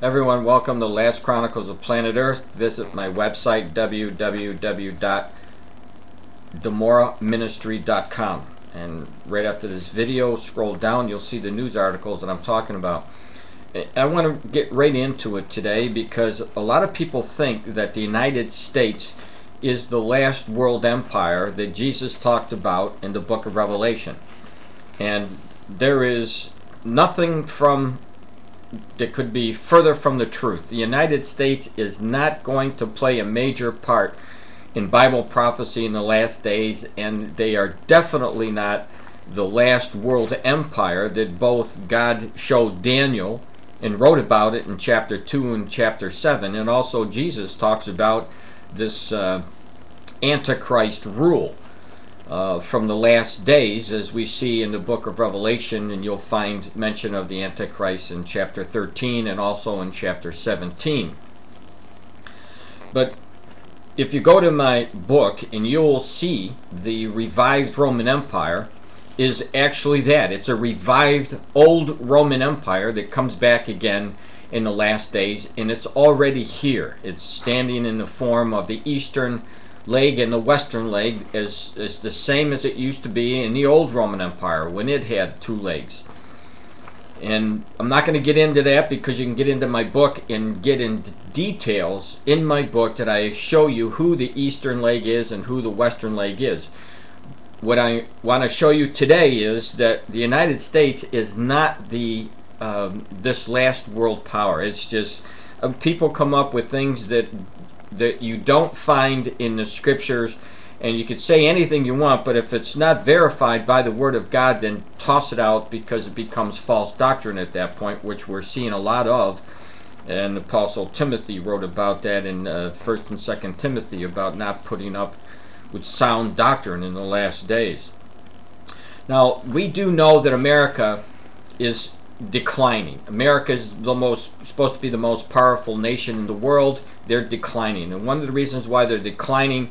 Everyone, welcome to Last Chronicles of Planet Earth. Visit my website, www.DiMoraMinistry.com. And right after this video, scroll down, you'll see the news articles that I'm talking about. I want to get right into it today because a lot of people think that the United States is the last world empire that Jesus talked about in the book of Revelation. And there is nothing that could be further from the truth. The United States is not going to play a major part in Bible prophecy in the last days, and they are definitely not the last world empire that both God showed Daniel and wrote about it in chapter 2 and chapter 7, and also Jesus talks about this Antichrist rule from the last days, as we see in the book of Revelation, and you'll find mention of the Antichrist in chapter 13 and also in chapter 17. But if you go to my book, and you'll see the revived Roman Empire is actually that. It's a revived old Roman Empire that comes back again in the last days, and it's already here. It's standing in the form of the Eastern leg, and the Western leg is the same as it used to be in the old Roman Empire when it had two legs. And I'm not going to get into that because you can get into my book and get into details in my book that I show you who the Eastern leg is and who the Western leg is. What I want to show you today is that the United States is not this last world power. It's just people come up with things that you don't find in the scriptures, and you could say anything you want, but if it's not verified by the Word of God, then toss it out, because it becomes false doctrine at that point, which we're seeing a lot of. And Apostle Timothy wrote about that in 1st and 2nd Timothy, about not putting up with sound doctrine in the last days. Now, we do know that America is declining. America is supposed to be the most powerful nation in the world. They're declining, and one of the reasons why they're declining,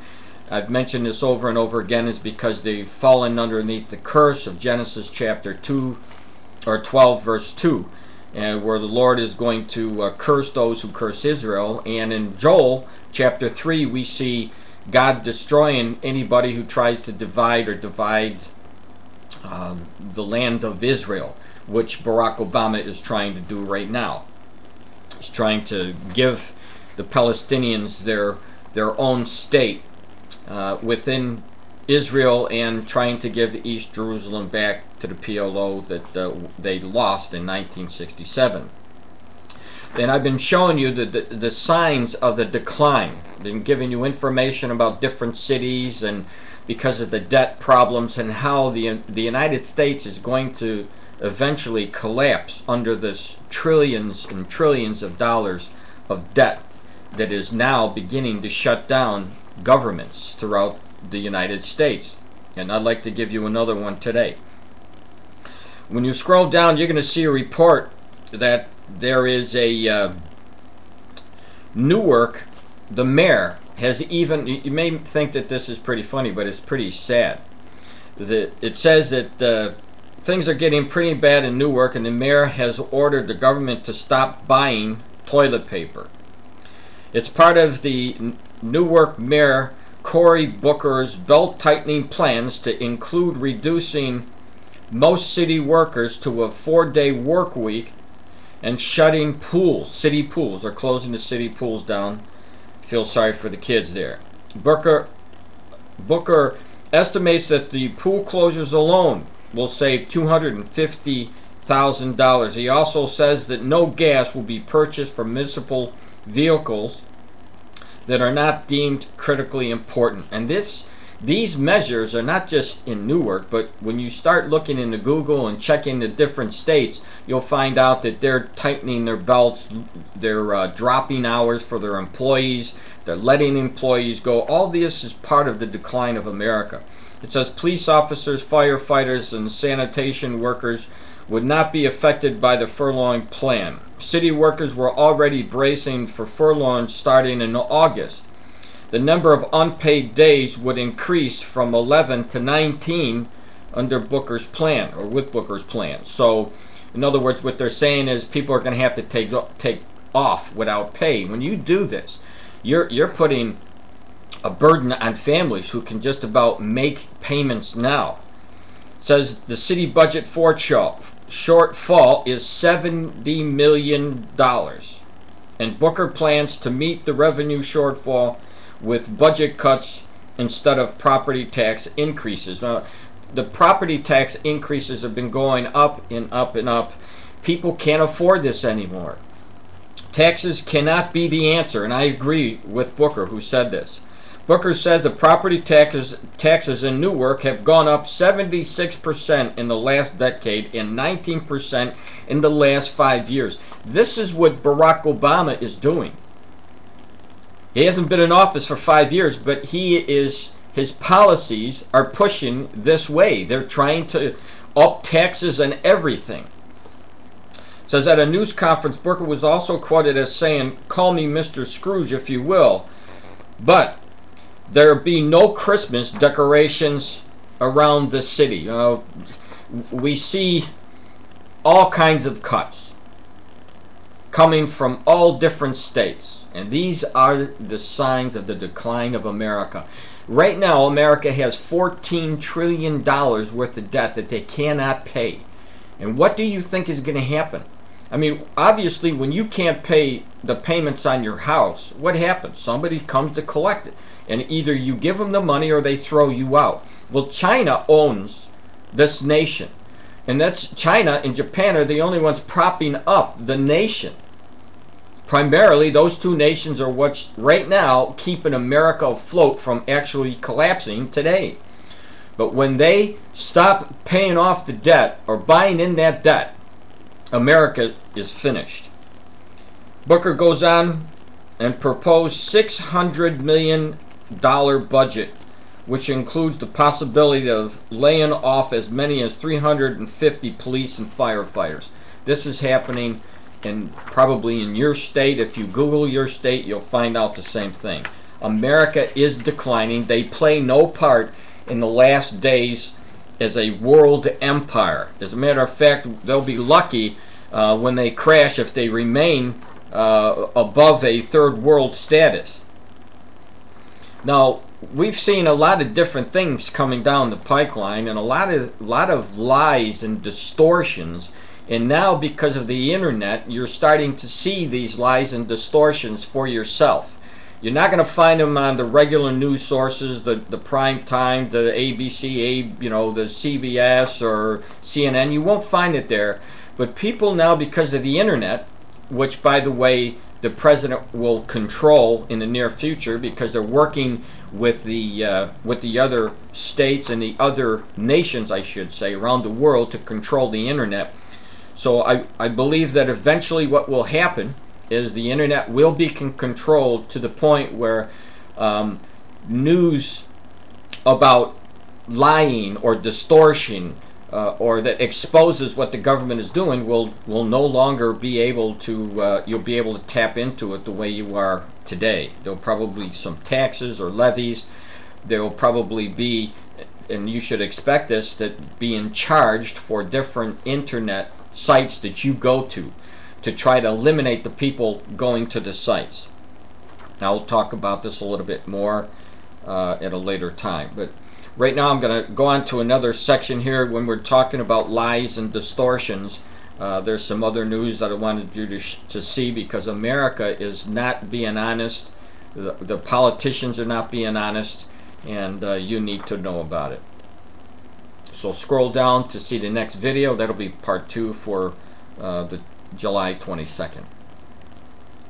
I've mentioned this over and over again, is because they've fallen underneath the curse of Genesis chapter 2 or 12 verse 2, and where the Lord is going to curse those who curse Israel. And in Joel chapter 3 we see God destroying anybody who tries to divide the land of Israel, which Barack Obama is trying to do right now. He's trying to give the Palestinians their own state within Israel, and trying to give East Jerusalem back to the PLO that they lost in 1967. And I've been showing you the signs of the decline. I've been giving you information about different cities, and because of the debt problems, and how the United States is going to eventually collapse under this trillions and trillions of dollars of debt that is now beginning to shut down governments throughout the United States. And I'd like to give you another one today. When you scroll down, you're going to see a report that there is a Newark, the mayor has even, you may think that this is pretty funny, but it's pretty sad. It says that things are getting pretty bad in Newark, and the mayor has ordered the government to stop buying toilet paper. It's part of the Newark Mayor Cory Booker's belt-tightening plans to include reducing most city workers to a 4-day work week and shutting pools, city pools. They're closing the city pools down. Feel sorry for the kids there. Booker estimates that the pool closures alone will save $250,000. He also says that no gas will be purchased for municipal vehicles that are not deemed critically important. And these measures are not just in Newark, but when you start looking into Google and checking the different states, you'll find out that they're tightening their belts, they're dropping hours for their employees, they're letting employees go. All this is part of the decline of America. It says police officers, firefighters, and sanitation workers would not be affected by the furloughing plan. City workers were already bracing for furloughs starting in August. The number of unpaid days would increase from 11 to 19 under Booker's plan, or with Booker's plan. So, in other words, what they're saying is people are going to have to take off without pay. When you do this, you're putting a burden on families who can just about make payments now. It says the city budget shortfall is $70 million, and Booker plans to meet the revenue shortfall with budget cuts instead of property tax increases. Now, the property tax increases have been going up and up and up. People can't afford this anymore. Taxes cannot be the answer, and I agree with Booker, who said this. Booker says the property taxes in Newark have gone up 76% in the last decade and 19% in the last 5 years. This is what Barack Obama is doing. He hasn't been in office for 5 years, but his policies are pushing this way. They're trying to up taxes on everything. It says at a news conference, Booker was also quoted as saying, "Call me Mr. Scrooge if you will, but there be no Christmas decorations around the city." You know, we see all kinds of cuts coming from all different states, and these are the signs of the decline of America. Right now, America has $14 trillion worth of debt that they cannot pay. And what do you think is going to happen? I mean, obviously, when you can't pay the payments on your house, what happens? Somebody comes to collect it. And either you give them the money or they throw you out. Well, China owns this nation. And that's China and Japan are the only ones propping up the nation. Primarily, those two nations are what's right now keeping America afloat from actually collapsing today. But when they stop paying off the debt or buying in that debt, America is finished. Booker goes on and proposed $600 million budget, which includes the possibility of laying off as many as 350 police and firefighters. This is happening probably in your state. If you Google your state, you'll find out the same thing. America is declining. They play no part in the last days as a world empire. As a matter of fact, they'll be lucky when they crash if they remain above a third world status. Now, we've seen a lot of different things coming down the pipeline and a lot of lies and distortions. And now, because of the internet, you're starting to see these lies and distortions for yourself. You're not going to find them on the regular news sources, the prime time, the ABC, the CBS or CNN. You won't find it there. But people now, because of the internet, which, by the way, the president will control in the near future because they're working with the other states and the other nations, I should say, around the world to control the internet. So I believe that eventually what will happen is the internet will be controlled to the point where news about lying or distortion or that exposes what the government is doing will no longer be able to, you'll be able to tap into it the way you are today. There'll probably be some taxes or levies. There will probably be, and you should expect this, that being charged for different internet sites that you go to try to eliminate the people going to the sites. Now we'll talk about this a little bit more at a later time. But right now I'm going to go on to another section here when we're talking about lies and distortions. There's some other news that I wanted you to see because America is not being honest. The politicians are not being honest, and you need to know about it. So scroll down to see the next video. That'll be part 2 for the July 22nd.